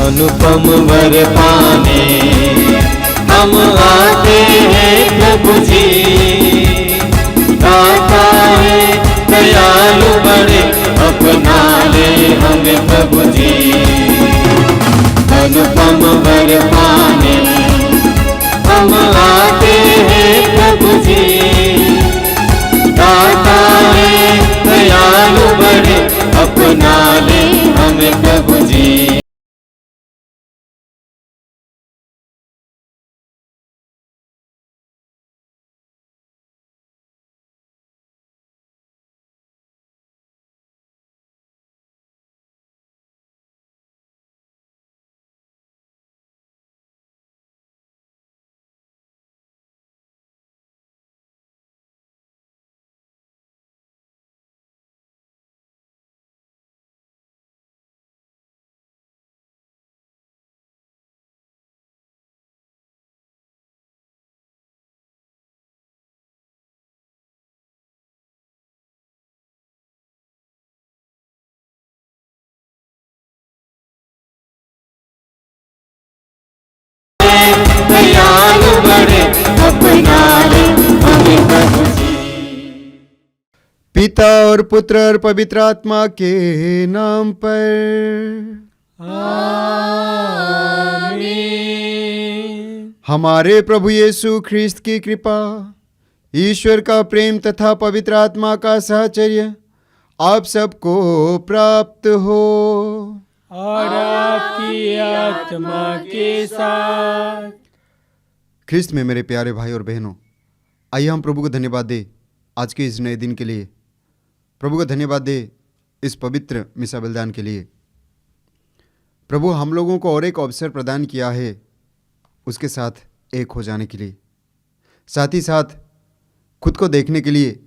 अनुपम वर पाने हम आते हैं प्रभु जी। दाता है दयालु बड़े, अपना ले हमें प्रभु जी। अनुपम वर पाने हम आते हैं प्रभु जी। दाता है दयालु बड़े, अपना ले हमें प्रभु जी। दयालु बड़े, अपना ले हमें प्रभु जी। पिता और पुत्र और पवित्र आत्मा के नाम पर आमीन। हमारे प्रभु यीशु ख्रिस्त की कृपा, ईश्वर का प्रेम तथा पवित्र आत्मा का साहचर्य आप सबको प्राप्त हो। और आपकी आत्मा के साथ। ख्रिस्त में मेरे प्यारे भाई और बहनों, आइए हम प्रभु को धन्यवाद दें आज के इस नए दिन के लिए। प्रभु को धन्यवाद दें इस पवित्र मिसा बलिदान के लिए। प्रभु हम लोगों को और एक अवसर प्रदान किया है उसके साथ एक हो जाने के लिए, साथ ही साथ खुद को देखने के लिए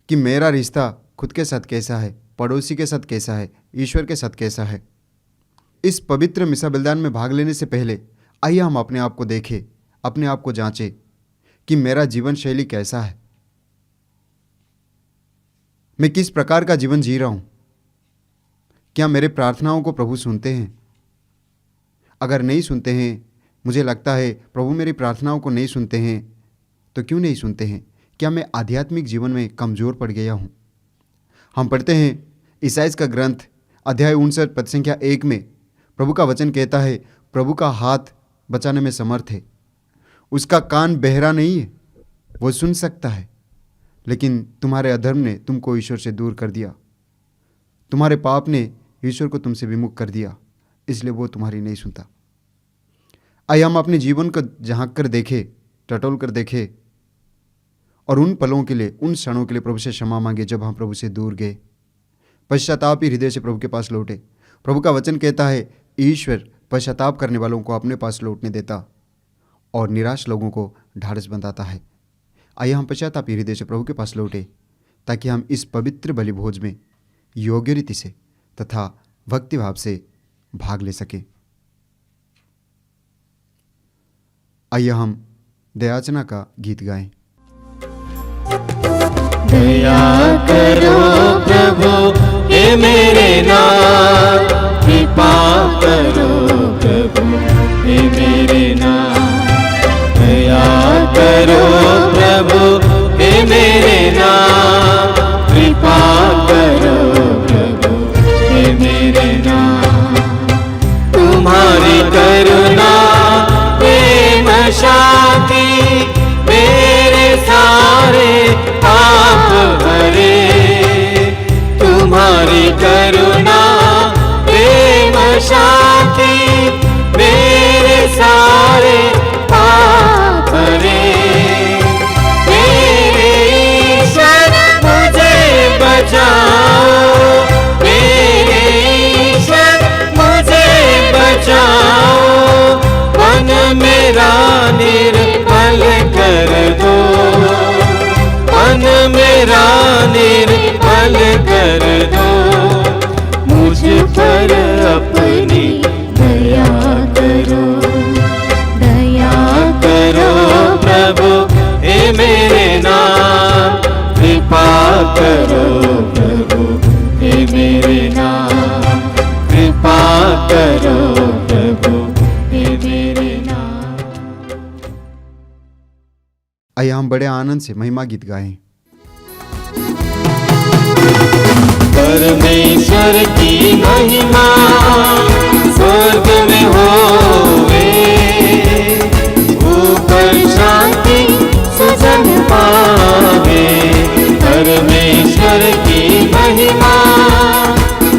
कि मेरा रिश्ता खुद के साथ कैसा है, पड़ोसी के साथ कैसा है, ईश्वर के साथ कैसा है। इस पवित्र मिसा बलिदान में भाग लेने से पहले आइए हम अपने आप को देखें, अपने आप को जांचें कि मेरा जीवन शैली कैसा है, मैं किस प्रकार का जीवन जी रहा हूँ। क्या मेरे प्रार्थनाओं को प्रभु सुनते हैं? अगर नहीं सुनते हैं, मुझे लगता है प्रभु मेरी प्रार्थनाओं को नहीं सुनते हैं, तो क्यों नहीं सुनते हैं? क्या मैं आध्यात्मिक जीवन में कमज़ोर पड़ गया हूँ? हम पढ़ते हैं ईसाइया का ग्रंथ अध्याय 59 पद संख्या 1 में प्रभु का वचन कहता है, प्रभु का हाथ बचाने में समर्थ है, उसका कान बहरा नहीं है, वो सुन सकता है, लेकिन तुम्हारे अधर्म ने तुमको ईश्वर से दूर कर दिया, तुम्हारे पाप ने ईश्वर को तुमसे विमुख कर दिया, इसलिए वो तुम्हारी नहीं सुनता। आइए हम अपने जीवन को झांक कर देखें, टटोल कर देखें और उन पलों के लिए, उन क्षणों के लिए प्रभु से क्षमा मांगे जब हम प्रभु से दूर गए। पश्चाताप ही हृदय से प्रभु के पास लौटे। प्रभु का वचन कहता है, ईश्वर पश्चाताप करने वालों को अपने पास लौटने देता और निराश लोगों को ढाढ़स बंधाता है। आइए हम पश्चाताप ही हृदय से प्रभु के पास लौटे ताकि हम इस पवित्र बलि भोज में योग्य रीति से तथा भक्ति भाव से भाग ले सकें। आइए हम दयाचना का गीत गाएं। दया करो प्रभु हे मेरे नाथ, कृपा करो प्रभु हे मेरे नाथ। दया करो प्रभु हे मेरे नाथ, कृपा करो प्रभु हे मेरे नाथ। तुम्हारी करुणा प्रेम शांति मेरे सारे पाप हरे। तुम्हारी करुणा प्रेम शांति मेरे सारे पाप हरे। मेरे ईश्वर मुझे बचाओ, मेरे ईश्वर मुझे बचाओ। मन मेरा निर्मल कर दो, मन मेरा निर्मल कर दो। मुझ पर अपनी दया करो, दया करो प्रभु हे मेरे नाथ। कृपा करो प्रभु हे मेरे नाथ, कृपा करो प्रभु आइए हम बड़े आनंद से महिमा गीत गाएं। परमेश्वर की महिमा स्वर्ग में होवे, ऊपर शांति सुजन पावे। परमेश्वर की महिमा,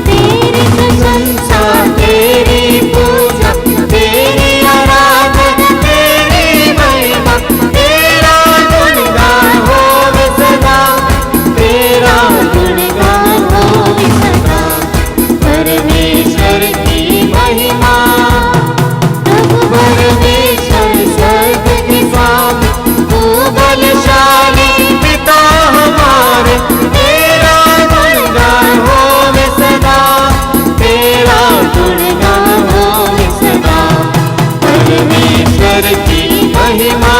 तेरी प्रशंसा, तेरी पूजा, तेरी आराधना, तेरी महिमा, तेरा गुणगान होवे सदा, तेरा गुणगान होवे सदा। परमेश्वर की महिमा, प्रभु परमेश्वर स्वर्ग के स्वामी, तू बलशाली पिता हमारे, तेरा गुणगान होवे सदा, तेरा गुणगान होवे सदा। परमेश्वर की महिमा,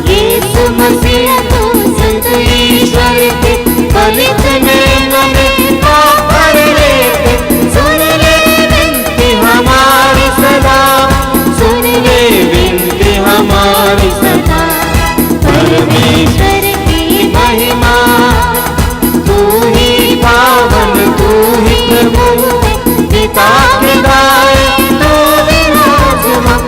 यीशु मसीह तू संत ईश्वर के फलित में मन भर लेते। सुन ले विनती हमारी सदा, सुन ले विनती हमारी सदा। परमेश्वर की महिमा, तू ही पावन, तू ही प्रभु, पिता के दाए तू विराजमान,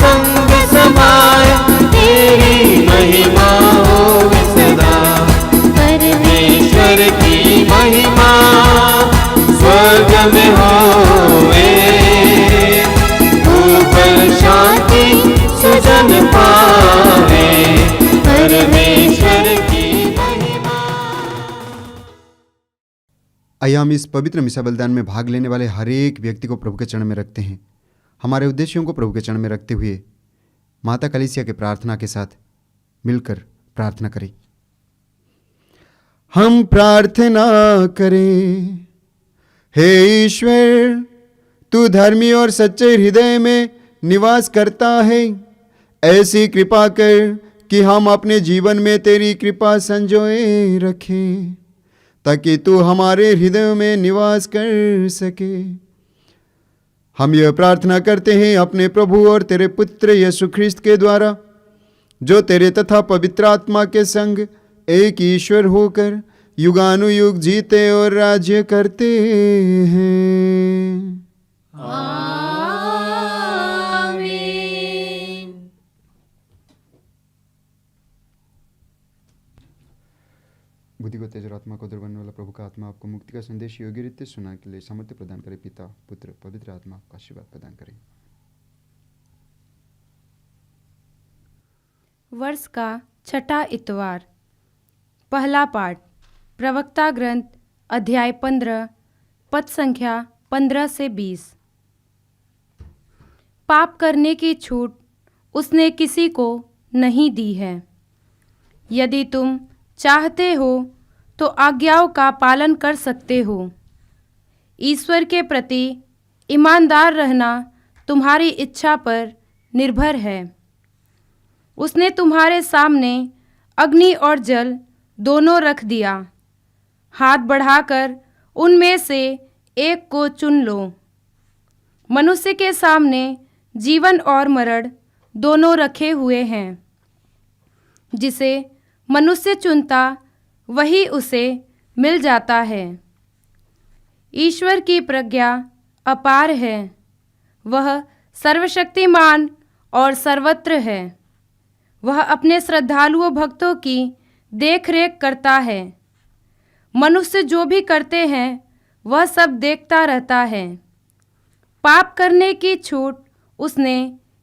संग समाए, तेरी महिमा होवे सदा। परमेश्वर की महिमा स्वर्ग में होवे, ऊपर शांति सुजन पावे। परमेश्वर की महिमा। आइए हम इस पवित्र मिसा बलिदान में भाग लेने वाले हर एक व्यक्ति को प्रभु के चरण में रखते हैं। हमारे उद्देश्यों को प्रभु के चरण में रखते हुए माता कलीसिया के प्रार्थना के साथ मिलकर प्रार्थना करें। हम प्रार्थना करें। हे ईश्वर, तू धर्मी और सच्चे हृदय में निवास करता है। ऐसी कृपा कर कि हम अपने जीवन में तेरी कृपा संजोए रखें, ताकि तू हमारे हृदय में निवास कर सके। हम यह प्रार्थना करते हैं अपने प्रभु और तेरे पुत्र यीशु ख्रिस्त के द्वारा, जो तेरे तथा पवित्र आत्मा के संग एक ईश्वर होकर युगानुयुग जीते और राज्य करते हैं। बुद्धि को तेज और आत्मा को बनने वाला प्रभु का आत्मा आपको मुक्ति का संदेश योग्य रीति सुनाने के लिए सामर्थ्य प्रदान करे। पिता, पुत्र, पवित्र आत्मा का आशीर्वाद प्रदान करें। वर्ष का छठा इतवार। पहला पाठ प्रवक्ता ग्रंथ अध्याय 15 पद संख्या 15 से 20। पाप करने की छूट उसने किसी को नहीं दी है। यदि तुम चाहते हो तो आज्ञाओं का पालन कर सकते हो। ईश्वर के प्रति ईमानदार रहना तुम्हारी इच्छा पर निर्भर है। उसने तुम्हारे सामने अग्नि और जल दोनों रख दिया। हाथ बढ़ाकर उनमें से एक को चुन लो। मनुष्य के सामने जीवन और मरण दोनों रखे हुए हैं। जिसे मनुष्य चुनता वही उसे मिल जाता है। ईश्वर की प्रज्ञा अपार है। वह सर्वशक्तिमान और सर्वत्र है। वह अपने श्रद्धालुओं भक्तों की देखरेख करता है। मनुष्य जो भी करते हैं वह सब देखता रहता है। पाप करने की छूट उसने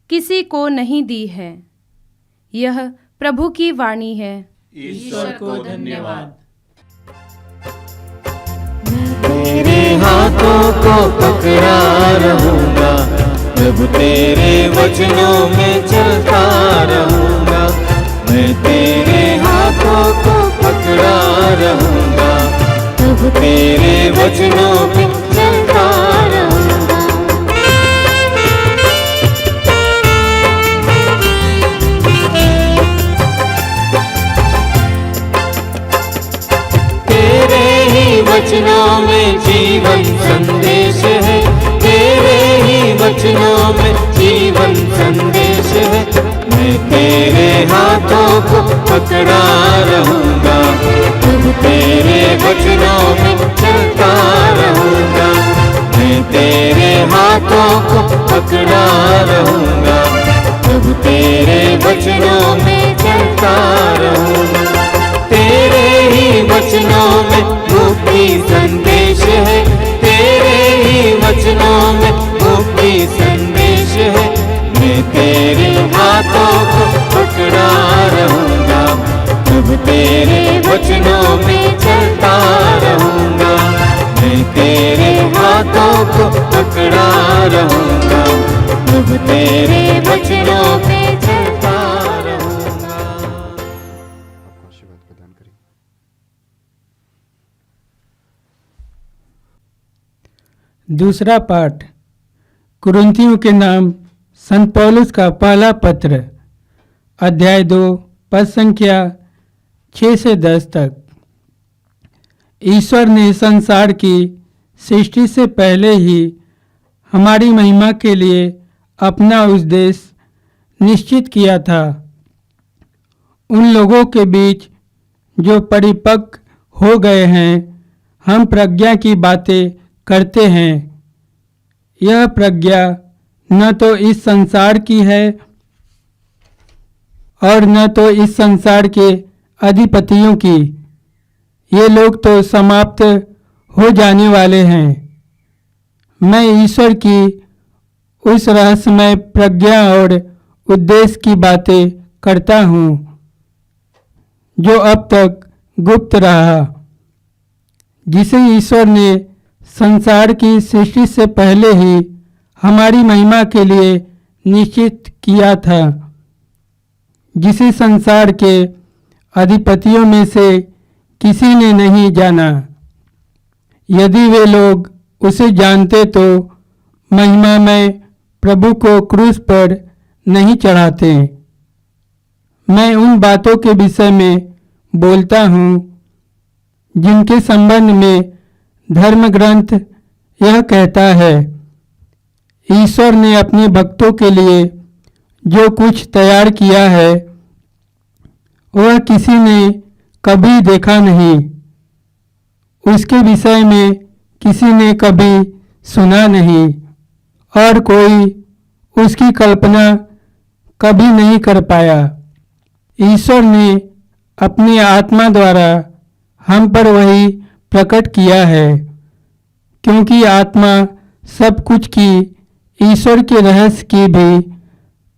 किसी को नहीं दी है। यह प्रभु की वाणी है। ईश्वर को धन्यवाद। तेरे हाथों को पकड़ा रहूंगा, प्रभु तेरे वचनों में चलता रहूंगा। मैं तेरे हाथों को पकड़ा रहूंगा, प्रभु तेरे वचनों में चलता रहूंगा। वचनों में जीवन संदेश है, तेरे ही वचनों में जीवन संदेश है। मैं वचनों में मुक्ति संदेश है, तेरे ही वचनों में मुक्ति संदेश है। मैं तेरे हाथों को पकड़ा रहूंगा, अब तेरे वचनों में चलता रहूंगा। मैं तेरे हाथों को पकड़ा रहूंगा, अब तेरे वचनों में चलता रहूंगा। आपका आशीर्वाद प्रदान करें। दूसरा पाठ कुरिन्थियों के नाम संत पौलुस का पहला पत्र, अध्याय 2, पद संख्या 6 से 10 तक। ईश्वर ने संसार की सृष्टि से पहले ही हमारी महिमा के लिए अपना उद्देश्य निश्चित किया था। उन लोगों के बीच जो परिपक्व हो गए हैं, हम प्रज्ञा की बातें करते हैं। यह प्रज्ञा न तो इस संसार की है और न तो इस संसार के अधिपतियों की। ये लोग तो समाप्त हो जाने वाले हैं। मैं ईश्वर की उस रहस्यमय प्रज्ञा और उद्देश्य की बातें करता हूँ जो अब तक गुप्त रहा, जिसे ईश्वर ने संसार की सृष्टि से पहले ही हमारी महिमा के लिए निश्चित किया था, जिसे संसार के अधिपतियों में से किसी ने नहीं जाना। यदि वे लोग उसे जानते तो महिमा में प्रभु को क्रूस पर नहीं चढ़ाते। मैं उन बातों के विषय में बोलता हूँ जिनके संबंध में धर्म ग्रंथ यह कहता है, ईश्वर ने अपने भक्तों के लिए जो कुछ तैयार किया है वह किसी ने कभी देखा नहीं, उसके विषय में किसी ने कभी सुना नहीं और कोई उसकी कल्पना कभी नहीं कर पाया। ईश्वर ने अपनी आत्मा द्वारा हम पर वही प्रकट किया है, क्योंकि आत्मा सब कुछ की ईश्वर के रहस्य की भी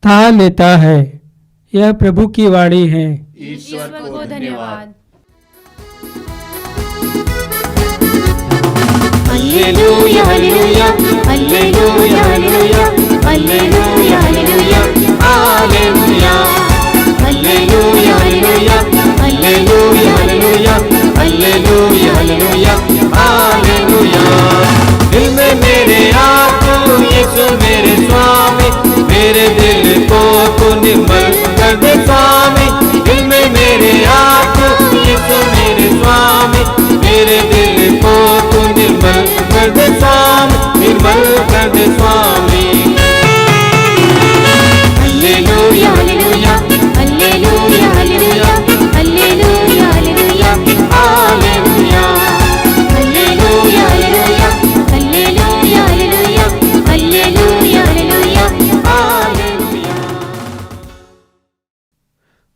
थाह लेता है। यह प्रभु की वाणी है। ईश्वर को धन्यवाद। हालेलुया हालेलुया हालेलुया हालेलुया हालेलुया हालेलुया हालेलुया हालेलुया हालेलुया हालेलुया हालेलुया हालेलुया हालेलुया। दिल में मेरे आपको यीशु मेरे स्वामी, मेरे दिल को तू निर्मल कर दे स्वामी। दिल में मेरे आपको यीशु मेरे स्वामी, मेरे दिल को तू निर्मल कर दे स्वामी, निर्मल कर दे स्वामी। हालेलुया हालेलुया हालेलुया हालेलुया हालेलुया हालेलुया हालेलुया हालेलुया हालेलुया हालेलुया हालेलुया हालेलुया हालेलुया।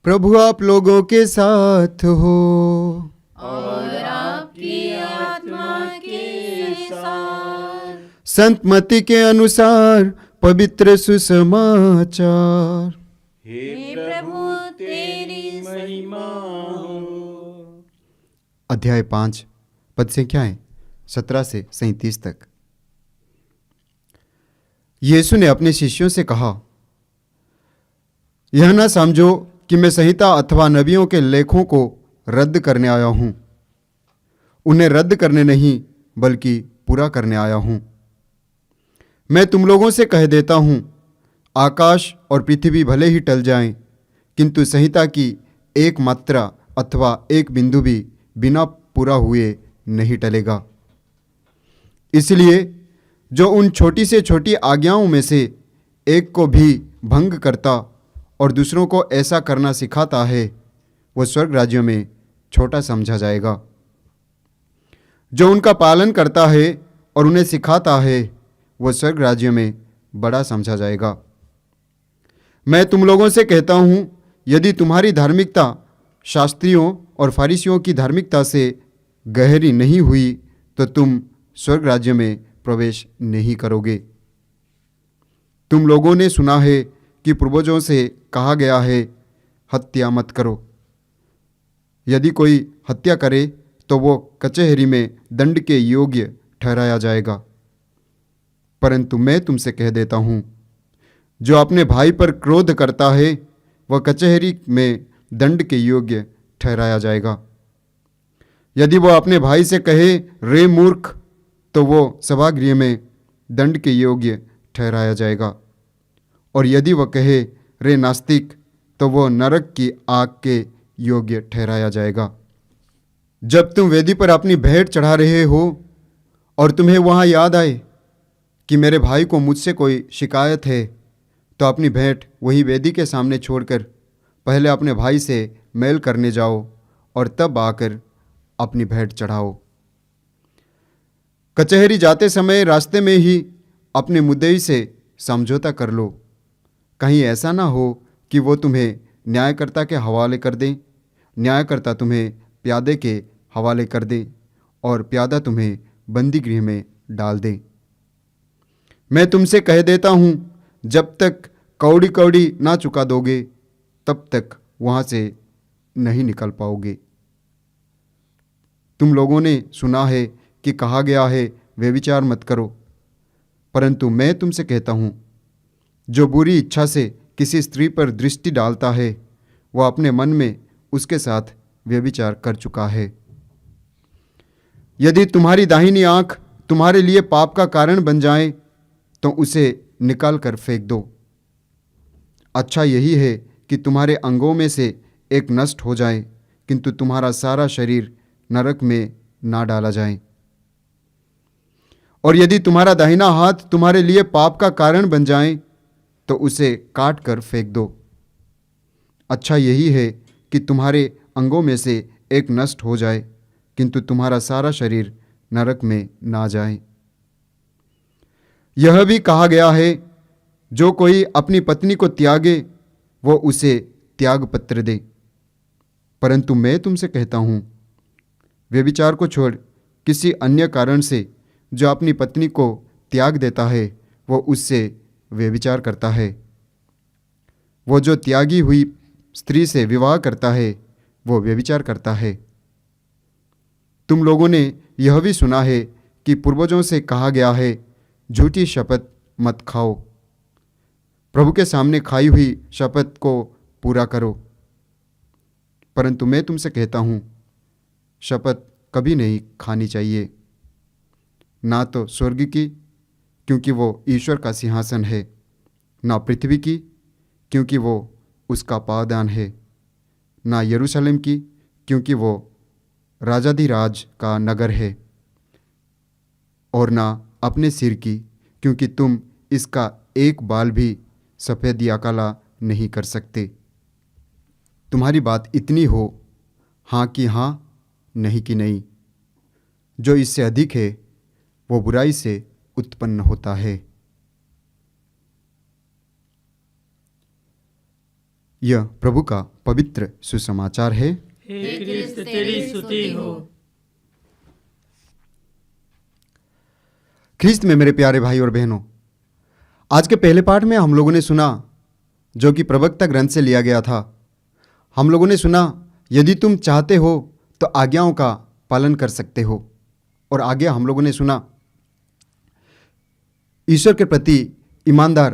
प्रभु आप लोगों के साथ हो और आपकी आत्मा के साथ। संत मत्ती के अनुसार पवित्र सुसमाचार। हे प्रभु तेरी महिमा अध्याय 5 पद संख्याएं 17 से 37 तक। यीशु ने अपने शिष्यों से कहा, यह न समझो कि मैं संहिता अथवा नबियों के लेखों को रद्द करने आया हूं। उन्हें रद्द करने नहीं बल्कि पूरा करने आया हूं। मैं तुम लोगों से कह देता हूं, आकाश और पृथ्वी भले ही टल जाएं, किंतु संहिता की एक मात्रा अथवा एक बिंदु भी बिना पूरा हुए नहीं टलेगा। इसलिए जो उन छोटी से छोटी आज्ञाओं में से एक को भी भंग करता और दूसरों को ऐसा करना सिखाता है, वह स्वर्ग राज्यों में छोटा समझा जाएगा। जो उनका पालन करता है और उन्हें सिखाता है, वह स्वर्ग राज्यों में बड़ा समझा जाएगा। मैं तुम लोगों से कहता हूँ, यदि तुम्हारी धार्मिकता शास्त्रियों और फरीसियों की धार्मिकता से गहरी नहीं हुई तो तुम स्वर्ग राज्य में प्रवेश नहीं करोगे। तुम लोगों ने सुना है कि पूर्वजों से कहा गया है, हत्या मत करो। यदि कोई हत्या करे तो वो कचहरी में दंड के योग्य ठहराया जाएगा। परंतु मैं तुमसे कह देता हूँ, जो अपने भाई पर क्रोध करता है वह कचहरी में दंड के योग्य ठहराया जाएगा। यदि वह अपने भाई से कहे, रे मूर्ख, तो वो सभागृह में दंड के योग्य ठहराया जाएगा। और यदि वह कहे, रे नास्तिक, तो वह नरक की आग के योग्य ठहराया जाएगा। जब तुम वेदी पर अपनी भेंट चढ़ा रहे हो और तुम्हें वहाँ याद आए कि मेरे भाई को मुझसे कोई शिकायत है, तो अपनी भेंट वही वेदी के सामने छोड़कर पहले अपने भाई से मेल करने जाओ और तब आकर अपनी भेंट चढ़ाओ। कचहरी जाते समय रास्ते में ही अपने मुद्दई से समझौता कर लो। कहीं ऐसा ना हो कि वो तुम्हें न्यायकर्ता के हवाले कर दें, न्यायकर्ता तुम्हें प्यादे के हवाले कर दे और प्यादा तुम्हें बंदी गृह में डाल दे। मैं तुमसे कह देता हूँ, जब तक कौड़ी कौड़ी ना चुका दोगे तब तक वहाँ से नहीं निकल पाओगे। तुम लोगों ने सुना है कि कहा गया है, व्यभिचार मत करो। परंतु मैं तुमसे कहता हूँ, जो बुरी इच्छा से किसी स्त्री पर दृष्टि डालता है वह अपने मन में उसके साथ व्यभिचार कर चुका है। यदि तुम्हारी दाहिनी आंख तुम्हारे लिए पाप का कारण बन जाए तो उसे निकाल कर फेंक दो। अच्छा यही है कि तुम्हारे अंगों में से एक नष्ट हो जाए, किंतु तुम्हारा सारा शरीर नरक में ना डाला जाए। और यदि तुम्हारा दाहिना हाथ तुम्हारे लिए पाप का कारण बन जाए तो उसे काट कर फेंक दो। अच्छा यही है कि तुम्हारे अंगों में से एक नष्ट हो जाए, किंतु तुम्हारा सारा शरीर नरक में ना जाए। यह भी कहा गया है, जो कोई अपनी पत्नी को त्यागे वो उसे त्यागपत्र दे। परंतु मैं तुमसे कहता हूँ, व्यभिचार को छोड़ किसी अन्य कारण से जो अपनी पत्नी को त्याग देता है वो उससे व्यभिचार करता है। वो जो त्यागी हुई स्त्री से विवाह करता है वो व्यभिचार करता है। तुम लोगों ने यह भी सुना है कि पूर्वजों से कहा गया है, झूठी शपथ मत खाओ। प्रभु के सामने खाई हुई शपथ को पूरा करो। परंतु मैं तुमसे कहता हूँ, शपथ कभी नहीं खानी चाहिए, ना तो स्वर्ग की, क्योंकि वो ईश्वर का सिंहासन है, ना पृथ्वी की, क्योंकि वो उसका पावदान है, ना यरूशलेम की, क्योंकि वो राजाधिराज का नगर है, और ना अपने सिर की, क्योंकि तुम इसका एक बाल भी सफ़ेद या काला नहीं कर सकते। तुम्हारी बात इतनी हो, हाँ कि हाँ, नहीं कि नहीं। जो इससे अधिक है वो बुराई से उत्पन्न होता है। यह प्रभु का पवित्र सुसमाचार है। हे क्रिस्त तेरी स्तुति हो। ख्रीस्त में मेरे प्यारे भाई और बहनों, आज के पहले पाठ में हम लोगों ने सुना, जो कि प्रवक्ता ग्रंथ से लिया गया था, हम लोगों ने सुना, यदि तुम चाहते हो तो आज्ञाओं का पालन कर सकते हो। और आगे हम लोगों ने सुना, ईश्वर के प्रति ईमानदार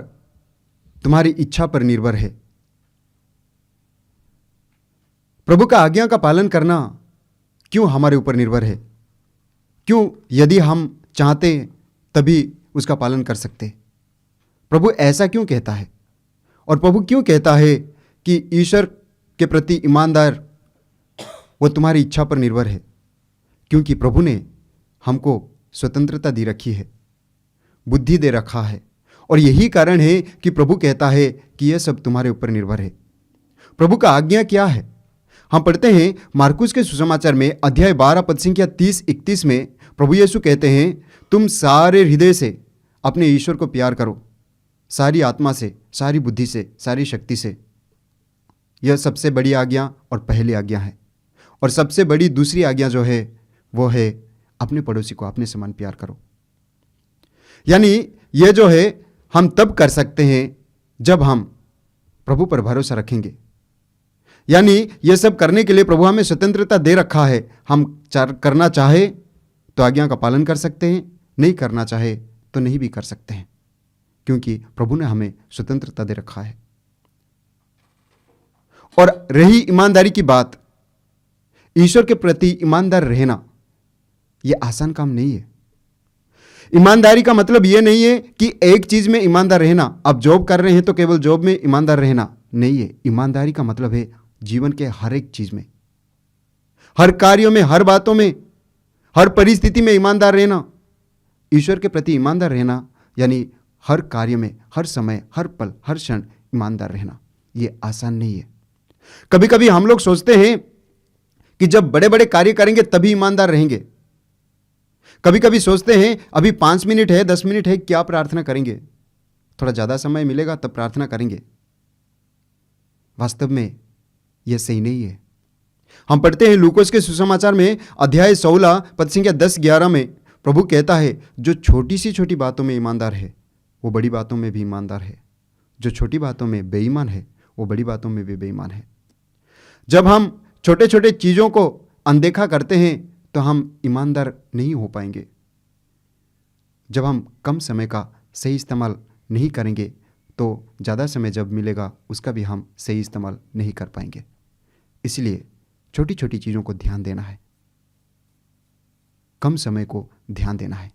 तुम्हारी इच्छा पर निर्भर है। प्रभु का आज्ञा का पालन करना क्यों हमारे ऊपर निर्भर है? क्यों यदि हम चाहते तभी उसका पालन कर सकते? प्रभु ऐसा क्यों कहता है? और प्रभु क्यों कहता है कि ईश्वर के प्रति ईमानदार वो तुम्हारी इच्छा पर निर्भर है? क्योंकि प्रभु ने हमको स्वतंत्रता दी रखी है, बुद्धि दे रखा है, और यही कारण है कि प्रभु कहता है कि यह सब तुम्हारे ऊपर निर्भर है। प्रभु का आज्ञा क्या है? हम पढ़ते हैं मार्कुस के सुसमाचार में अध्याय 12 पद संख्या 30-31 में प्रभु यीशु कहते हैं, तुम सारे हृदय से अपने ईश्वर को प्यार करो, सारी आत्मा से, सारी बुद्धि से, सारी शक्ति से। यह सबसे बड़ी आज्ञा और पहली आज्ञा है। और सबसे बड़ी दूसरी आज्ञा जो है वो है अपने पड़ोसी को अपने समान प्यार करो। यानी ये जो है हम तब कर सकते हैं जब हम प्रभु पर भरोसा रखेंगे। यानी ये सब करने के लिए प्रभु हमें स्वतंत्रता दे रखा है। हम करना चाहे तो आज्ञा का पालन कर सकते हैं, नहीं करना चाहे तो नहीं भी कर सकते हैं, क्योंकि प्रभु ने हमें स्वतंत्रता दे रखा है। और रही ईमानदारी की बात, ईश्वर के प्रति ईमानदार रहना यह आसान काम नहीं है। ईमानदारी का मतलब यह नहीं है कि एक चीज में ईमानदार रहना, अब जॉब कर रहे हैं तो केवल जॉब में ईमानदार रहना नहीं है। ईमानदारी का मतलब है जीवन के हर एक चीज में, हर कार्यों में, हर बातों में, हर परिस्थिति में ईमानदार रहना। ईश्वर के प्रति ईमानदार रहना यानी हर कार्य में, हर समय, हर पल, हर क्षण ईमानदार रहना। यह आसान नहीं है। कभी कभी हम लोग सोचते हैं कि जब बड़े बड़े कार्य करेंगे तभी ईमानदार रहेंगे। कभी कभी सोचते हैं अभी 5 मिनट है, 10 मिनट है, क्या प्रार्थना करेंगे, थोड़ा ज्यादा समय मिलेगा तब प्रार्थना करेंगे। वास्तव में यह सही नहीं है। हम पढ़ते हैं लूकोस के सुसमाचार में अध्याय 16 पद संख्या 10-11 में प्रभु कहता है, जो छोटी सी छोटी बातों में ईमानदार है वो बड़ी बातों में भी ईमानदार है। जो छोटी बातों में बेईमान है वो बड़ी बातों में भी बेईमान है। जब हम छोटे छोटे चीज़ों को अनदेखा करते हैं तो हम ईमानदार नहीं हो पाएंगे। जब हम कम समय का सही इस्तेमाल नहीं करेंगे तो ज़्यादा समय जब मिलेगा उसका भी हम सही इस्तेमाल नहीं कर पाएंगे। इसलिए छोटी छोटी चीज़ों को ध्यान देना है, कम समय को ध्यान देना है।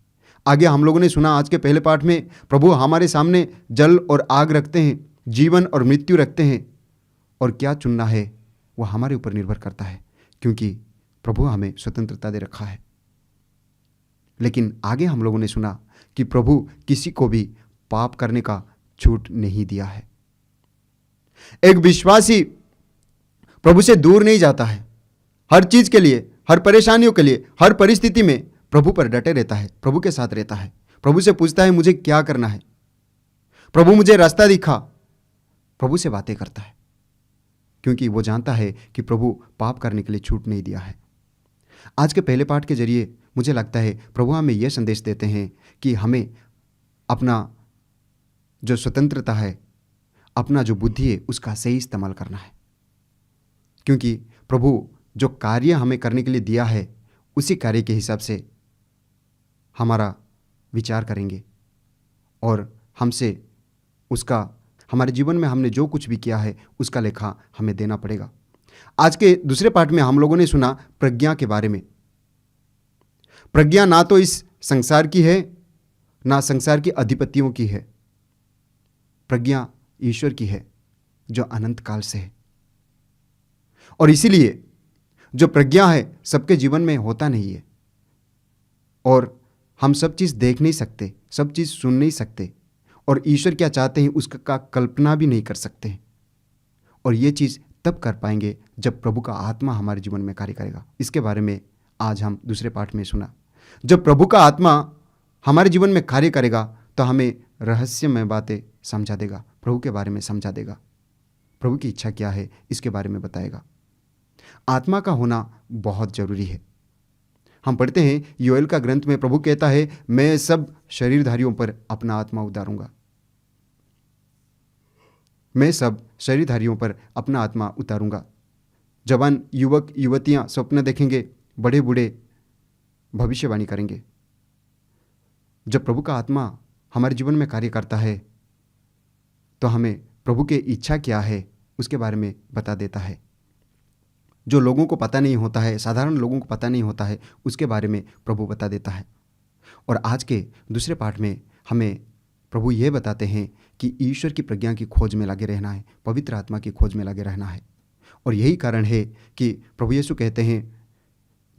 आगे हम लोगों ने सुना आज के पहले पाठ में, प्रभु हमारे सामने जल और आग रखते हैं, जीवन और मृत्यु रखते हैं, और क्या चुनना है वो हमारे ऊपर निर्भर करता है, क्योंकि प्रभु हमें स्वतंत्रता दे रखा है। लेकिन आगे हम लोगों ने सुना कि प्रभु किसी को भी पाप करने का छूट नहीं दिया है। एक विश्वासी प्रभु से दूर नहीं जाता है। हर चीज के लिए, हर परेशानियों के लिए, हर परिस्थिति में प्रभु पर डटे रहता है, प्रभु के साथ रहता है, प्रभु से पूछता है मुझे क्या करना है, प्रभु मुझे रास्ता दिखा, प्रभु से बातें करता है, क्योंकि वो जानता है कि प्रभु पाप करने के लिए छूट नहीं दिया है। आज के पहले पाठ के जरिए मुझे लगता है प्रभु हमें यह संदेश देते हैं कि हमें अपना जो स्वतंत्रता है, अपना जो बुद्धि है, उसका सही इस्तेमाल करना है, क्योंकि प्रभु जो कार्य हमें करने के लिए दिया है उसी कार्य के हिसाब से हमारा विचार करेंगे और हमसे उसका, हमारे जीवन में हमने जो कुछ भी किया है उसका लेखा हमें देना पड़ेगा। आज के दूसरे पाठ में हम लोगों ने सुना प्रज्ञा के बारे में। प्रज्ञा ना तो इस संसार की है ना संसार की अधिपतियों की है। प्रज्ञा ईश्वर की है जो अनंत काल से है, और इसीलिए जो प्रज्ञा है सबके जीवन में होता नहीं है, और हम सब चीज़ देख नहीं सकते, सब चीज़ सुन नहीं सकते, और ईश्वर क्या चाहते हैं उसका कल्पना भी नहीं कर सकते। और ये चीज़ तब कर पाएंगे जब प्रभु का आत्मा हमारे जीवन में कार्य करेगा। इसके बारे में आज हम दूसरे पाठ में सुना। जब प्रभु का आत्मा हमारे जीवन में कार्य करेगा तो हमें रहस्यमय बातें समझा देगा, प्रभु के बारे में समझा देगा, प्रभु की इच्छा क्या है इसके बारे में बताएगा। आत्मा का होना बहुत जरूरी है। हम पढ़ते हैं योएल का ग्रंथ में प्रभु कहता है, मैं सब शरीरधारियों पर अपना आत्मा उतारूंगा। मैं सब शरीरधारियों पर अपना आत्मा उतारूंगा। जवान युवक युवतियां स्वप्न देखेंगे, बड़े बूढ़े भविष्यवाणी करेंगे। जब प्रभु का आत्मा हमारे जीवन में कार्य करता है तो हमें प्रभु की इच्छा क्या है उसके बारे में बता देता है। जो लोगों को पता नहीं होता है, साधारण लोगों को पता नहीं होता है, उसके बारे में प्रभु बता देता है। और आज के दूसरे पाठ में हमें प्रभु ये बताते हैं कि ईश्वर की प्रज्ञा की खोज में लगे रहना है, पवित्र आत्मा की खोज में लगे रहना है। और यही कारण है कि प्रभु यीशु कहते हैं,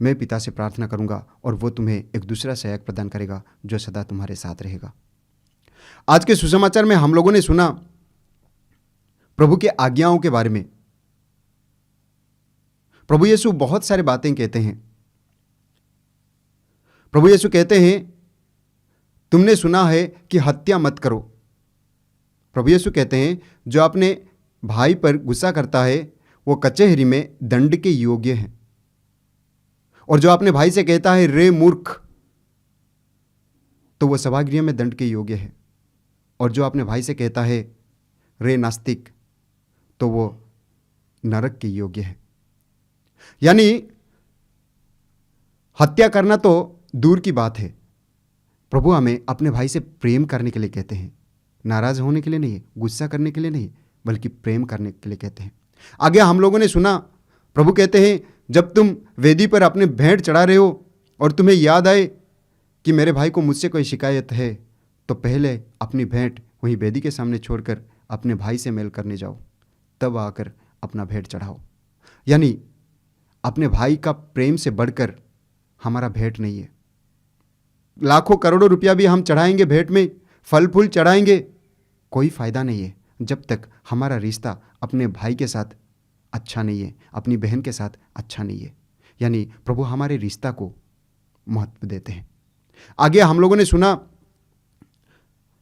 मैं पिता से प्रार्थना करूंगा और वो तुम्हें एक दूसरा सहायक प्रदान करेगा जो सदा तुम्हारे साथ रहेगा। आज के सुसमाचार में हम लोगों ने सुना प्रभु के आज्ञाओं के बारे में। प्रभु यीशु बहुत सारी बातें कहते हैं। प्रभु यीशु कहते हैं, तुमने सुना है कि हत्या मत करो। प्रभु यीशु कहते हैं, जो अपने भाई पर गुस्सा करता है वो कचहरी में दंड के योग्य है। और जो अपने भाई से कहता है रे मूर्ख, तो वह सभागृह में दंड के योग्य है। और जो अपने भाई से कहता है रे नास्तिक, तो वो नरक के योग्य है। यानी हत्या करना तो दूर की बात है, प्रभु हमें अपने भाई से प्रेम करने के लिए कहते हैं, नाराज होने के लिए नहीं, गुस्सा करने के लिए नहीं, बल्कि प्रेम करने के लिए कहते हैं। आगे हम लोगों ने सुना, प्रभु कहते हैं जब तुम वेदी पर अपने भेंट चढ़ा रहे हो और तुम्हें याद आए कि मेरे भाई को मुझसे कोई शिकायत है, तो पहले अपनी भेंट वहीं वेदी के सामने छोड़कर अपने भाई से मेल करने जाओ, तब आकर अपना भेंट चढ़ाओ। यानी अपने भाई का प्रेम से बढ़कर हमारा भेंट नहीं है। लाखों करोड़ों रुपया भी हम चढ़ाएंगे भेंट में, फल फूल चढ़ाएंगे, कोई फ़ायदा नहीं है जब तक हमारा रिश्ता अपने भाई के साथ अच्छा नहीं है, अपनी बहन के साथ अच्छा नहीं है। यानी प्रभु हमारे रिश्ता को महत्व देते हैं। आगे हम लोगों ने सुना,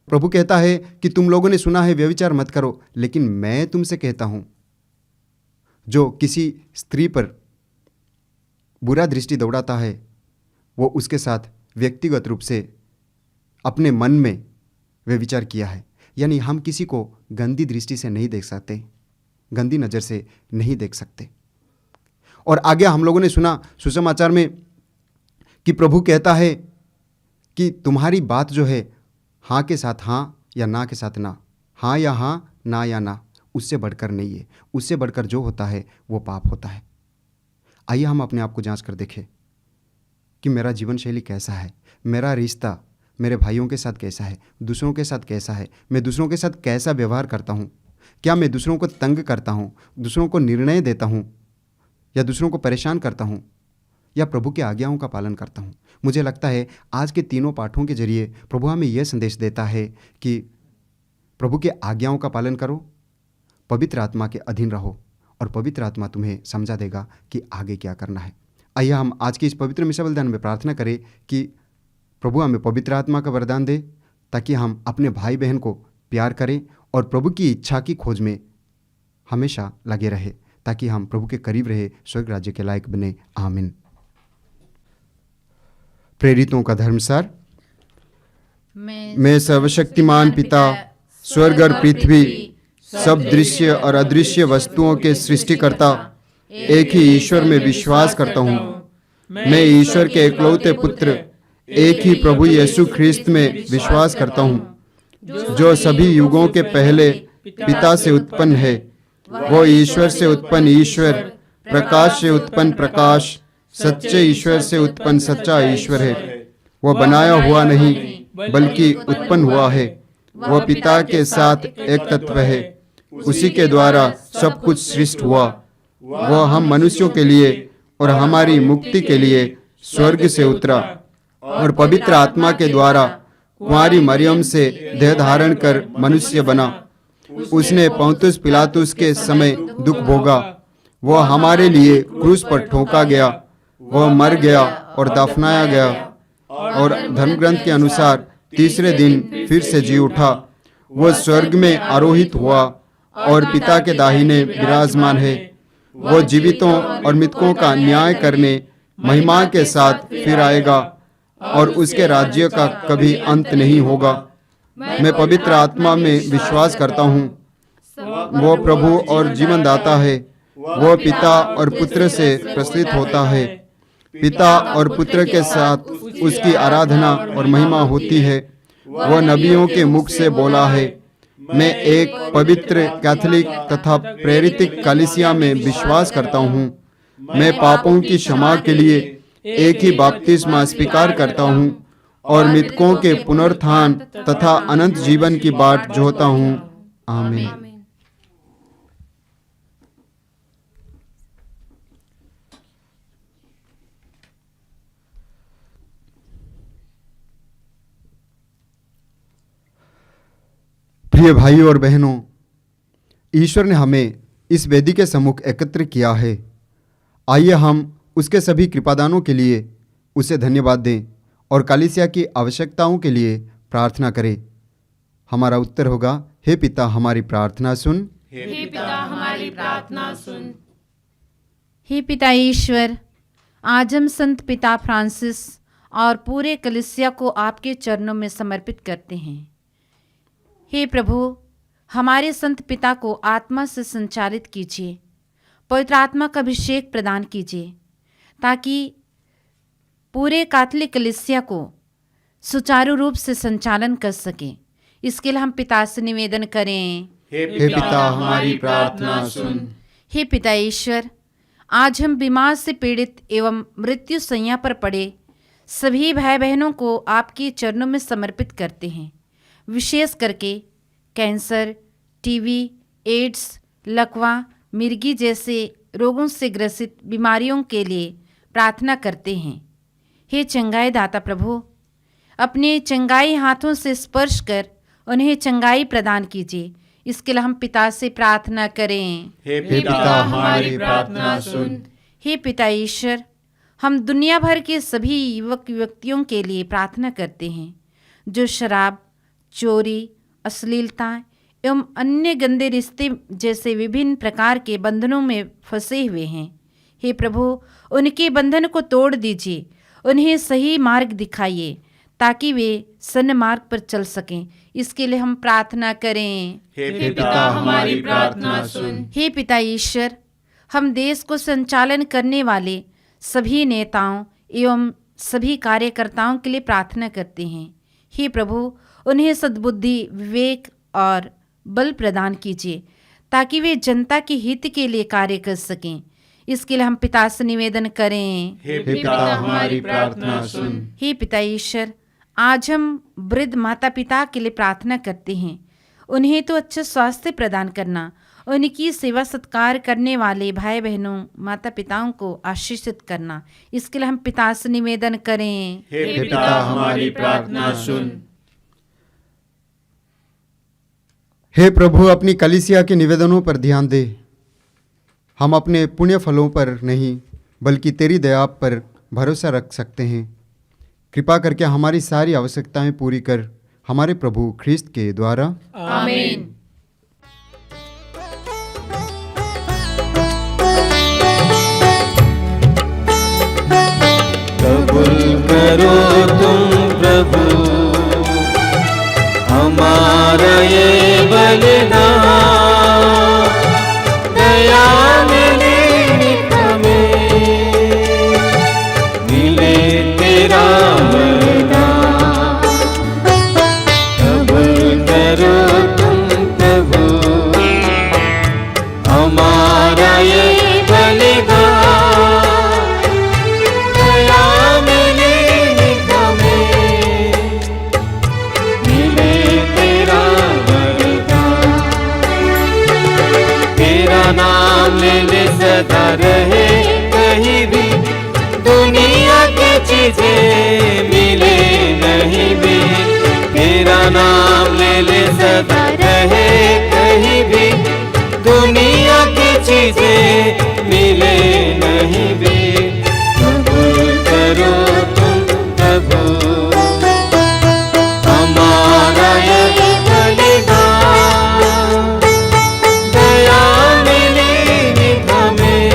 प्रभु कहता है कि तुम लोगों ने सुना है व्यभिचार मत करो, लेकिन मैं तुमसे कहता हूं, जो किसी स्त्री पर बुरा दृष्टि दौड़ाता है वो उसके साथ व्यक्तिगत रूप से अपने मन में व्यभिचार किया है। यानी हम किसी को गंदी दृष्टि से नहीं देख सकते, गंदी नज़र से नहीं देख सकते। और आगे हम लोगों ने सुना सुसमाचार में कि प्रभु कहता है कि तुम्हारी बात जो है हाँ के साथ हाँ या ना के साथ ना, हाँ या हाँ, ना या ना, उससे बढ़कर नहीं है। उससे बढ़कर जो होता है वो पाप होता है। आइए हम अपने आप को जांच कर देखें कि मेरा जीवन शैली कैसा है, मेरा रिश्ता मेरे भाइयों के साथ कैसा है, दूसरों के साथ कैसा है, मैं दूसरों के साथ कैसा व्यवहार करता हूँ। क्या मैं दूसरों को तंग करता हूँ, दूसरों को निर्णय देता हूँ, या दूसरों को परेशान करता हूँ, या प्रभु की आज्ञाओं का पालन करता हूँ। मुझे लगता है आज के तीनों पाठों के जरिए प्रभु हमें यह संदेश देता है कि प्रभु के आज्ञाओं का पालन करो, पवित्र आत्मा के अधीन रहो, और पवित्र आत्मा तुम्हें समझा देगा कि आगे क्या करना है। आइए हम आज की इस पवित्र मिशा बलिदान में प्रार्थना करें कि प्रभु हमें पवित्र आत्मा का वरदान दे, ताकि हम अपने भाई बहन को प्यार करें और प्रभु की इच्छा की खोज में हमेशा लगे रहे, ताकि हम प्रभु के करीब रहे, स्वर्ग राज्य के लायक बने। आमीन। प्रेरितों का धर्मसार। मैं सर्वशक्तिमान पिता, स्वर्ग और पृथ्वी, सब दृश्य और अदृश्य वस्तुओं के सृष्टिकर्ता एक ही ईश्वर में विश्वास करता हूँ। मैं ईश्वर के एकलौते पुत्र, एक ही प्रभु यीशु ख्रिस्त में विश्वास करता हूँ, जो सभी युगों के पहले पिता से उत्पन्न है। वो ईश्वर से उत्पन्न ईश्वर, प्रकाश से उत्पन्न प्रकाश, सच्चे ईश्वर से उत्पन्न सच्चा ईश्वर है। वो बनाया हुआ नहीं बल्कि उत्पन्न हुआ है। वो पिता के साथ एक तत्व है। उसी के द्वारा सब कुछ सृष्ट हुआ। वो हम मनुष्यों के लिए और हमारी मुक्ति के लिए स्वर्ग से उतरा और पवित्र आत्मा के द्वारा कुंवारी मरियम से देह धारण कर मनुष्य बना। उसने पौंतुस पिलातुस के समय दुख भोगा। वो हमारे लिए क्रूस पर ठोका गया। वो मर गया और दफनाया गया, और धर्मग्रंथ के अनुसार तीसरे दिन फिर से जी उठा। वो स्वर्ग में आरोहित हुआ और पिता के दाहिने विराजमान है। वो जीवितों और मृतकों का न्याय करने महिमा के साथ फिर आएगा, और उसके राज्य का कभी अंत नहीं होगा। मैं पवित्र आत्मा में विश्वास करता हूँ। वो प्रभु और जीवन दाता है। वो पिता और पुत्र से प्रस्तुत होता है। पिता और पुत्र के साथ उसकी आराधना और महिमा होती है। वो नबियों के मुख से बोला है। मैं एक पवित्र कैथोलिक तथा प्रेरित कलीसिया में विश्वास करता हूँ। मैं पापों की क्षमा के लिए एक ही बपतिस्मा स्वीकार करता हूँ और मृतकों के पुनरुत्थान तथा अनंत जीवन की बाट जोहता हूँ। आमीन। प्रिय भाइयों और बहनों, ईश्वर ने हमें इस वेदी के सम्मुख एकत्र किया है। आइए हम उसके सभी कृपादानों के लिए उसे धन्यवाद दें और कलीसिया की आवश्यकताओं के लिए प्रार्थना करें। हमारा उत्तर होगा, हे पिता हमारी प्रार्थना सुन। हे पिता हमारी प्रार्थना सुन। हे पिता ईश्वर, आज हम संत पिता फ्रांसिस और पूरे कलीसिया को आपके चरणों में समर्पित करते हैं। हे प्रभु, हमारे संत पिता को आत्मा से संचालित कीजिए, पवित्र आत्मा का अभिषेक प्रदान कीजिए, ताकि पूरे कैथोलिक कलीसिया को सुचारू रूप से संचालन कर सके। इसके लिए हम पिता से निवेदन करें। हे पिता, हमारी प्रार्थना सुन। हे पिता ईश्वर, आज हम बीमार से पीड़ित एवं मृत्यु शैय्या पर पड़े सभी भाई बहनों को आपके चरणों में समर्पित करते हैं। विशेष करके कैंसर, टीबी, एड्स, लकवा, मिर्गी जैसे रोगों से ग्रसित बीमारियों के लिए प्रार्थना करते हैं। हे चंगाई दाता प्रभु, अपने चंगाई हाथों से स्पर्श कर उन्हें चंगाई प्रदान कीजिए। इसके लिए हम पिता से प्रार्थना करें। हे पिता, हमारी प्रार्थना सुन। हे पिता ईश्वर, हम दुनिया भर के सभी युवक युवतियों के लिए प्रार्थना करते हैं जो शराब, चोरी, अश्लीलता एवं अन्य गंदे रिश्ते जैसे विभिन्न प्रकार के बंधनों में फंसे हुए हैं। हे प्रभु, उनके बंधन को तोड़ दीजिए, उन्हें सही मार्ग दिखाइए ताकि वे सन्मार्ग पर चल सकें। इसके लिए हम प्रार्थना करें। हे पिता, हमारी प्रार्थना सुन। हे पिता ईश्वर, हम देश को संचालन करने वाले सभी नेताओं एवं सभी कार्यकर्ताओं के लिए प्रार्थना करते हैं। हे प्रभु, उन्हें सद्बुद्धि, विवेक और बल प्रदान कीजिए ताकि वे जनता के हित के लिए कार्य कर सकें। इसके लिए हम पिता से निवेदन करें। हे पिता, हमारी प्रार्थना सुन। हे पिता ईश्वर, आज हम वृद्ध माता पिता के लिए प्रार्थना करते हैं। उन्हें तो अच्छा स्वास्थ्य प्रदान करना, उनकी सेवा सत्कार करने वाले भाई बहनों माता पिताओं को आशीषित करना। इसके लिए हम पिता से निवेदन करें। हे पिता, हमारी प्रार्थना सुन। हे प्रभु, अपनी कलीसिया के निवेदनों पर ध्यान दे। हम अपने पुण्य फलों पर नहीं बल्कि तेरी दया पर भरोसा रख सकते हैं। कृपा करके हमारी सारी आवश्यकताएं पूरी कर, हमारे प्रभु ख्रिस्त के द्वारा। आमीन। कबूल करो तुम प्रभु हमारा ये बलिदान, दया मिले हमें, मिले तेरा वरदान। कबूल करो तुम प्रभु हमारा ये बलिदान, दया मिले हमें, मिले तेरा वरदान। तेरा नाम लेने सदा रहे कहीं भी, दुनिया की चीजें मिले नहीं भी। तेरा नाम ले सदा रहे कहीं भी, दुनिया की चीजें मिले नहीं भी। कबूल करो तुम प्रभु हमारा ये बलिदान, दया मिले हमें,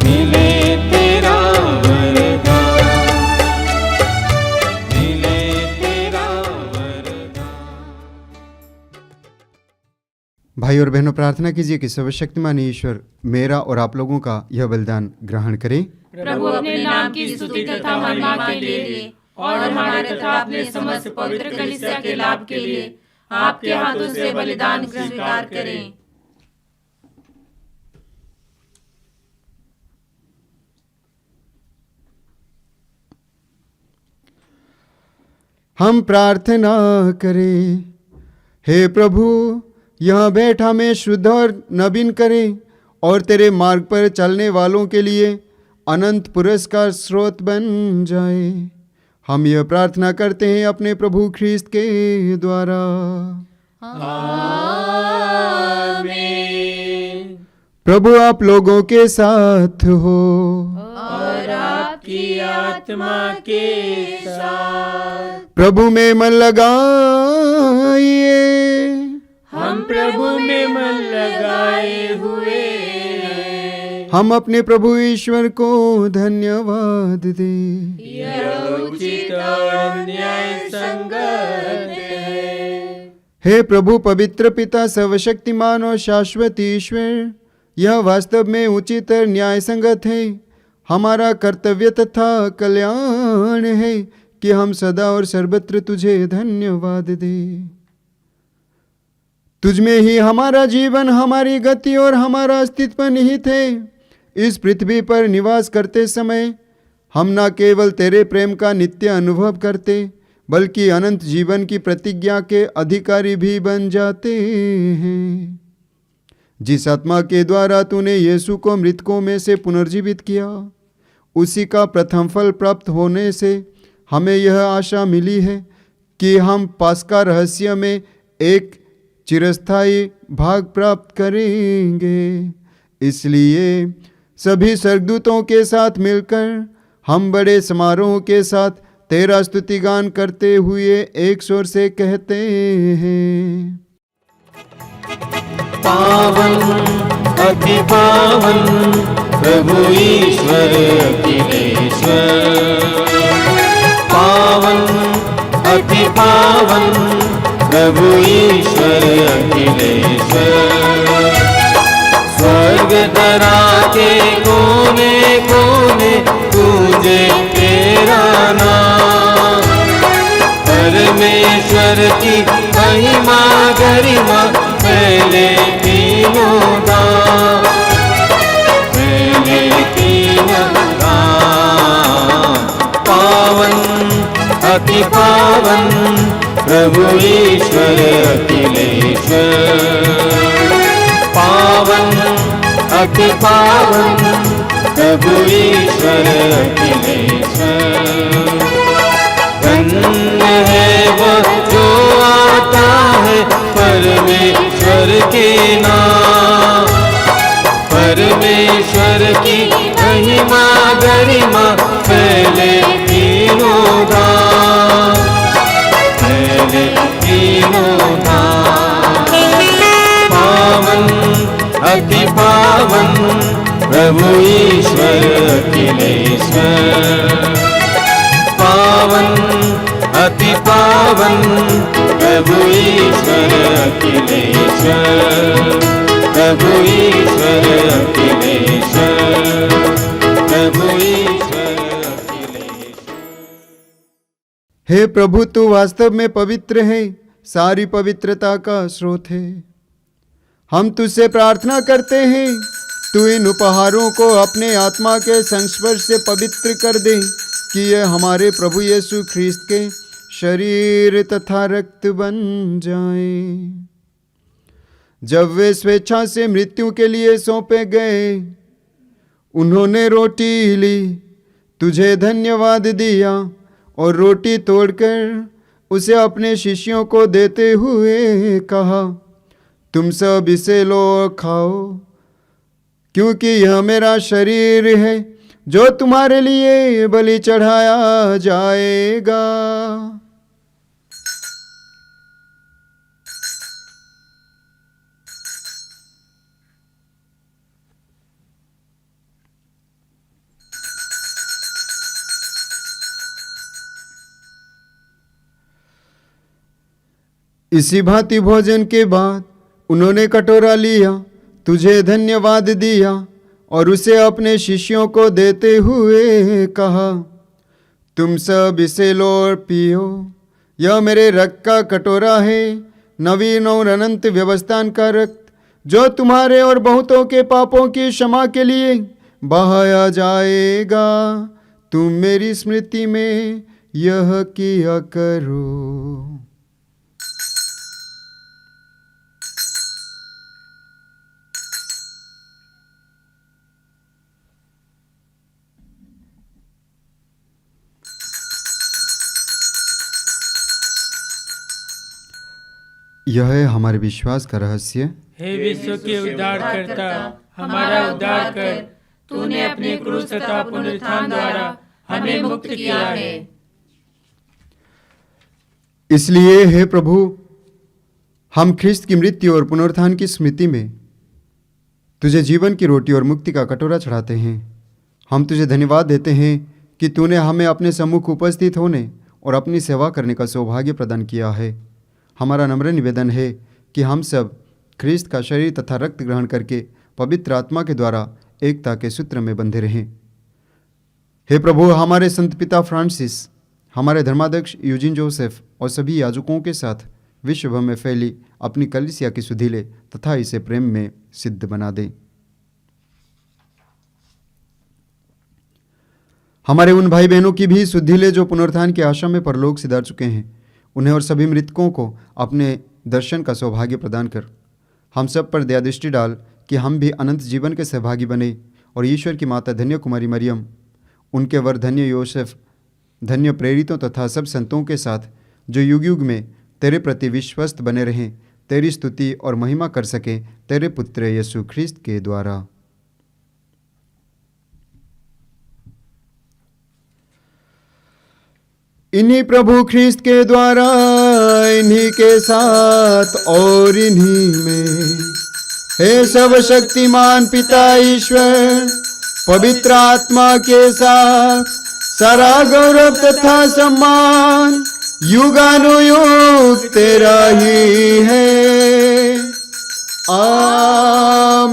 मिले तेरा वरदान, मिले तेरा वरदान। भाई और बहनों, प्रार्थना कीजिए कि सर्वशक्तिमान ईश्वर मेरा और आप लोगों का यह बलिदान ग्रहण करें। प्रभु अपने नाम की स्तुति तथा महिमा के लिए और हमारे तथा अपने समस्त पवित्र कलीसिया के लाभ के लिए आपके हाथों से बलिदान स्वीकार करें। हम प्रार्थना करें। हे प्रभु, यहाँ बैठा मैं शुद्ध और नवीन करें और तेरे मार्ग पर चलने वालों के लिए अनंत पुरस्कार स्रोत बन जाए। हम यह प्रार्थना करते हैं अपने प्रभु ख्रिस्त के द्वारा। आमीन। प्रभु आप लोगों के साथ हो और आपकी आत्मा के साथ। प्रभु में मन लगाइए। हम प्रभु में मन लगाए हुए हैं। हम अपने प्रभु ईश्वर को धन्यवाद दें। यह उचित और न्याय संगत है। हे प्रभु पवित्र पिता सर्वशक्तिमान और शाश्वत ईश्वर, यह वास्तव में उचित और न्याय संगत है, हमारा कर्तव्य तथा कल्याण है कि हम सदा और सर्वत्र तुझे धन्यवाद दें। तुझ में ही हमारा जीवन, हमारी गति और हमारा अस्तित्व निहित है। इस पृथ्वी पर निवास करते समय हम न केवल तेरे प्रेम का नित्य अनुभव करते, बल्कि अनंत जीवन की प्रतिज्ञा के अधिकारी भी बन जाते हैं। जिस आत्मा के द्वारा तूने यीशु को मृतकों में से पुनर्जीवित किया, उसी का प्रथम फल प्राप्त होने से हमें यह आशा मिली है कि हम पास्का रहस्य में एक चिरस्थायी भाग प्राप्त करेंगे। इसलिए सभी स्वर्गदूतों के साथ मिलकर हम बड़े समारोह के साथ तेरा स्तुतिगान करते हुए एक स्वर से कहते हैं। पावन अति पावन प्रभु ईश्वर अखिलेश्वर। पावन अति पावन प्रभु ईश्वर अखिलेश्वर। स्वर्ग धरा के कोने कोने पूजे तेरा नाम। परमेश्वर की महिमा गरिमा पहले तीनों दाम। पहले तीनों दाम। पावन अति पावन प्रभु ईश्वर अखिलेश्वर। पावन अति पावन प्रभु ईश्वर अखिलेश्वर। धन्य है वह जो आता है परमेश्वर के नाम। परमेश्वर की महिमा गरिमा पहले तीनों दाम। पहले तीनों दाम। पावन अति पावन प्रभु ईश्वर अखिलेश्वर। पावन अति पावन प्रभु ईश्वर अखिलेश्वर। प्रभु ईश्वर अखिलेश्वर। प्रभु ईश्वर अखिलेश्वर। हे प्रभु, तू वास्तव में पवित्र है, सारी पवित्रता का स्रोत है। हम तुझसे प्रार्थना करते हैं, तू इन उपहारों को अपने आत्मा के संस्पर्श से पवित्र कर दे कि ये हमारे प्रभु यीशु ख्रीस्त के शरीर तथा रक्त बन जाएं। जब वे स्वेच्छा से मृत्यु के लिए सौंपे गए, उन्होंने रोटी ली, तुझे धन्यवाद दिया और रोटी तोड़कर उसे अपने शिष्यों को देते हुए कहा, तुम सब इसे लो और खाओ, क्योंकि यह मेरा शरीर है जो तुम्हारे लिए बलि चढ़ाया जाएगा। इसी भांति भोजन के बाद उन्होंने कटोरा लिया, तुझे धन्यवाद दिया और उसे अपने शिष्यों को देते हुए कहा, तुम सब इसे लो और पियो, यह मेरे रक्त का कटोरा है, नवीन और अनंत व्यवस्थान का रक्त, जो तुम्हारे और बहुतों के पापों की क्षमा के लिए बहाया जाएगा। तुम मेरी स्मृति में यह किया करो। यह है हमारे विश्वास का रहस्य। हे विश्व के उद्धारकर्ता, हमारा उद्धार कर। तूने अपने क्रूस तथा पुनरुत्थान द्वारा हमें मुक्त किया है। इसलिए हे प्रभु, हम ख्रिस्त की मृत्यु और पुनरुत्थान की स्मृति में तुझे जीवन की रोटी और मुक्ति का कटोरा चढ़ाते हैं। हम तुझे धन्यवाद देते हैं कि तूने हमें अपने सम्मुख उपस्थित होने और अपनी सेवा करने का सौभाग्य प्रदान किया है। हमारा नम्र निवेदन है कि हम सब ख्रिस्त का शरीर तथा रक्त ग्रहण करके पवित्र आत्मा के द्वारा एकता के सूत्र में बंधे रहें। हे प्रभु, हमारे संत पिता फ्रांसिस, हमारे धर्माध्यक्ष यूजिन जोसेफ और सभी याजकों के साथ विश्व भर में फैली अपनी कलीसिया की सुधि ले तथा इसे प्रेम में सिद्ध बना दे। हमारे उन भाई बहनों की भी सुधि ले जो पुनरुत्थान की आशा में परलोक सिधार चुके हैं। उन्हें और सभी मृतकों को अपने दर्शन का सौभाग्य प्रदान कर। हम सब पर दया दृष्टि डाल कि हम भी अनंत जीवन के सहभागी बने और ईश्वर की माता धन्य कुमारी मरियम, उनके वर धन्य योसेफ, धन्य प्रेरितों तथा सब संतों के साथ जो युग युग में तेरे प्रति विश्वस्त बने रहें, तेरी स्तुति और महिमा कर सकें तेरे पुत्र यीशु ख्रिस्त के द्वारा। इन्हीं प्रभु ख्रिस्त के द्वारा, इन्हीं के साथ और इन्हीं में, हे सर्वशक्तिमान पिता ईश्वर, पवित्र आत्मा के साथ सारा गौरव तथा सम्मान युगानुयुग तेरा ही है। आमीन,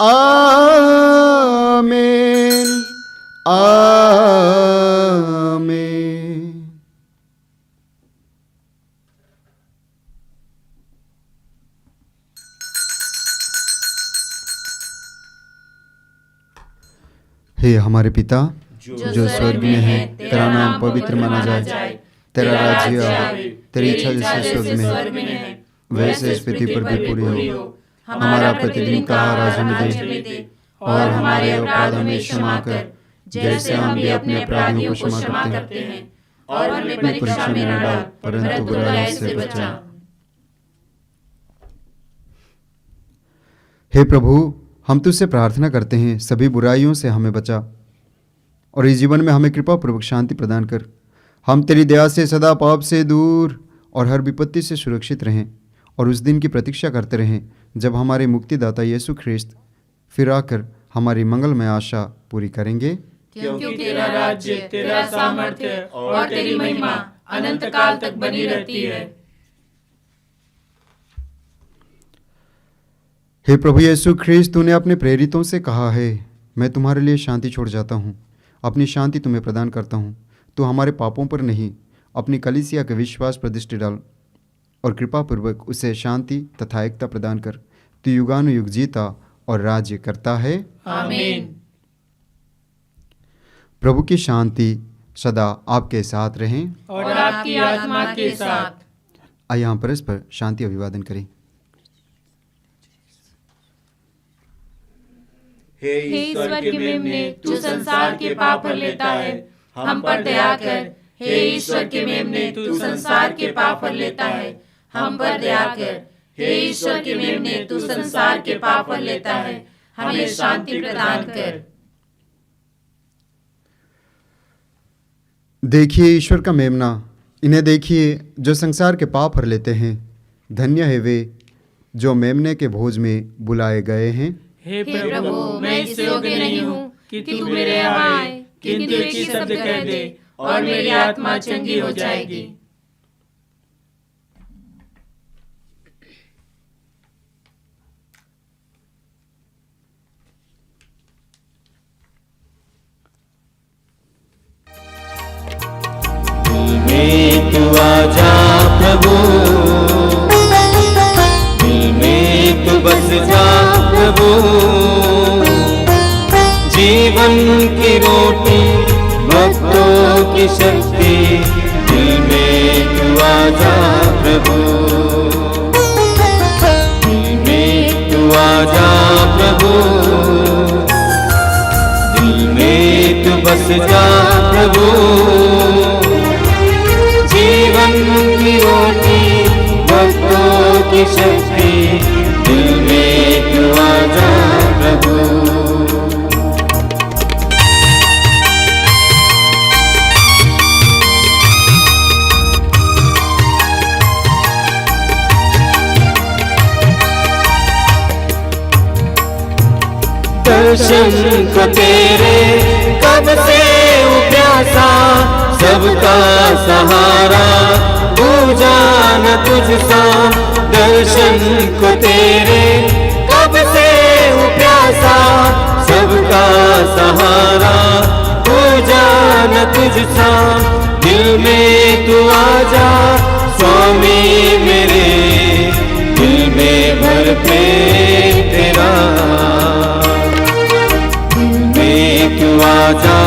आमीन, आमीन। हे हमारे पिता जो स्वर्ग में है, तेरा नाम पवित्र माना जाए, तेरा राज्य आए, तेरी इच्छा जैसे स्वर्ग में है वैसे इस पृथ्वी पर भी पूरी हो। हमारा प्रतिदिन का आहार आज हमें दे और हमारे अपराध हमें क्षमा कर, जैसे हम भी अपने अपराधियों को क्षमा करते हैं, और हमें परीक्षा में न डाल परंतु बुराई से बचा। हे प्रभु, हम तुझसे प्रार्थना करते हैं, सभी बुराइयों से हमें बचा और इस जीवन में हमें कृपा पूर्वक शांति प्रदान कर। हम तेरी दया से सदा पाप से दूर और हर विपत्ति से सुरक्षित रहें और उस दिन की प्रतीक्षा करते रहें जब हमारे मुक्तिदाता यीशु ख्रिस्त फिर आकर हमारी मंगलमय आशा पूरी करेंगे। क्योंकि तेरा राज्य, तेरा सामर्थ्य और तेरी महिमा अनंत काल तक बनी रहती है। हे प्रभु यीशु ख्रिस्त, तूने अपने प्रेरितों से कहा है, मैं तुम्हारे लिए शांति छोड़ जाता हूँ, अपनी शांति तुम्हें प्रदान करता हूँ। तो हमारे पापों पर नहीं, अपनी कलीसिया के विश्वास पर दृष्टि डाल और कृपा पूर्वक उसे शांति तथा एकता प्रदान कर। तू युगानुयुग जीता और राज्य करता है। आमीन। प्रभु की शांति सदा आपके साथ रहें और आपकी आत्मा के साथ। आइए हम परस्पर शांति अभिवादन करें। हे ईश्वर के मेमने, तू संसार के पाप पर लेता है, हम पर दया कर। हे ईश्वर के मेमने, तू संसार के पाप पर लेता है, हम पर दया कर। हे ईश्वर के मेमने, तू संसार के पाप पर लेता है, हमें शांति प्रदान कर। देखिए ईश्वर का मेमना, इन्हें देखिए जो संसार के पाप हर लेते हैं। धन्य है वे जो मेमने के भोज में बुलाए गए हैं। हे प्रभु, मैं इस योग्य नहीं हूँ कि तू मेरे यहाँ आए, किंतु एक ही शब्द कह दे और मेरी आत्मा चंगी हो जाएगी। दिल में तू आजा प्रभु, दिल में तू बस जा प्रभु, जीवन की रोटी भक्तों की शक्ति, दिल में तू आजा प्रभु, दिल में तू आजा प्रभु, दिल में तू बस जा प्रभु, जीवन की रोटी भक्तों की शक्ति, दिल में तू आजा प्रभु। दर्शन को तेरे कब से हूँ प्यासा, सबका सहारा पूजा न तुझसा। दर्शन को तेरे कब से हूँ प्यासा, सबका सहारा पूजा न तुझसा। दिल में तू आजा स्वामी मेरे, दिल में भर प्रेम तेरा। दिल में तू आजा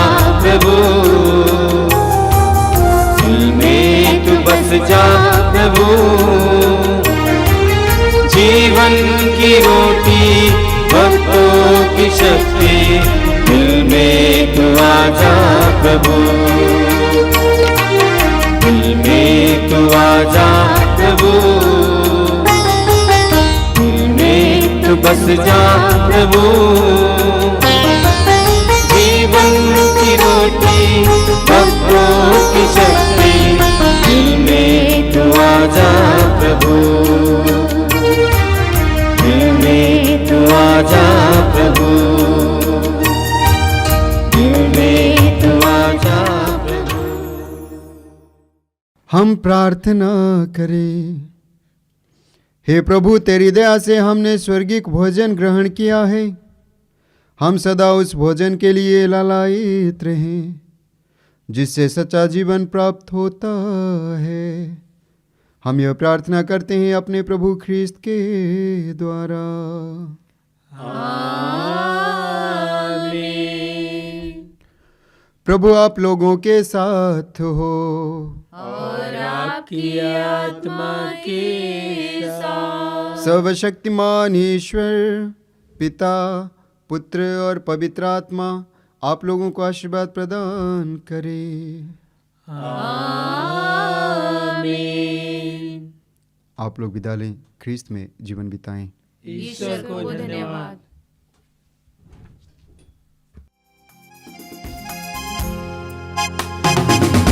प्रभु, दिल में तू बस जा प्रभु। जीवन की रोटी भक्तों की शक्ति, दिल में तू आजा प्रभु, दिल में तू आजा प्रभु। दिल में तू बस जा प्रभु। जीवन की रोटी भक्तों की शक्ति, दिल में तू आजा प्रभु, दिल में तू आजा प्रभु, दिल में तू आजा प्रभु। हम प्रार्थना करें। हे प्रभु, तेरी दया से हमने स्वर्गिक भोजन ग्रहण किया है। हम सदा उस भोजन के लिए लालायित रहें जिससे सच्चा जीवन प्राप्त होता है। हम यह प्रार्थना करते हैं अपने प्रभु ख्रीस्त के द्वारा। प्रभु आप लोगों के साथ हो और आपकी आत्मा के साथ। सर्वशक्तिमान ईश्वर पिता, पुत्र और पवित्र आत्मा आप लोगों को आशीर्वाद प्रदान करे। आमीन। आप लोग विदा लें, ख्रीस्त में जीवन बिताएं। ईश्वर को धन्यवाद।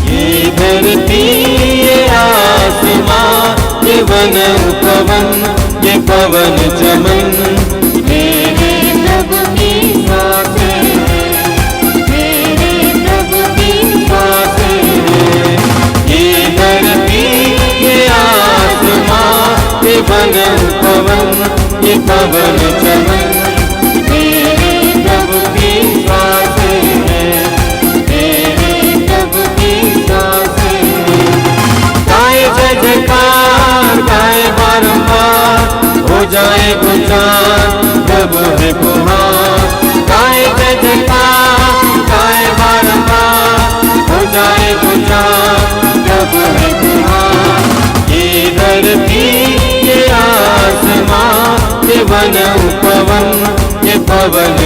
ये धरती ये आसमां ये वन उपवन ये पवन चमन, मेरे प्रभु की सांसें हैं, मेरे प्रभु की सांसें हैं। ये धरती ये आसमां ये वन उपवन ये पवन चमन, मेरे प्रभु की सांसें हैं, मेरे प्रभु की सांसें हैं। गाए जय जयकार गाए बारंबार, हो जाए गुंजान प्रभु है पुकार। गाए जय जयकार गाए बारंबार, हो जाए गुंजान प्रभु है पुकार। ये धरती ये आसमां ये वन उपवन ये पवन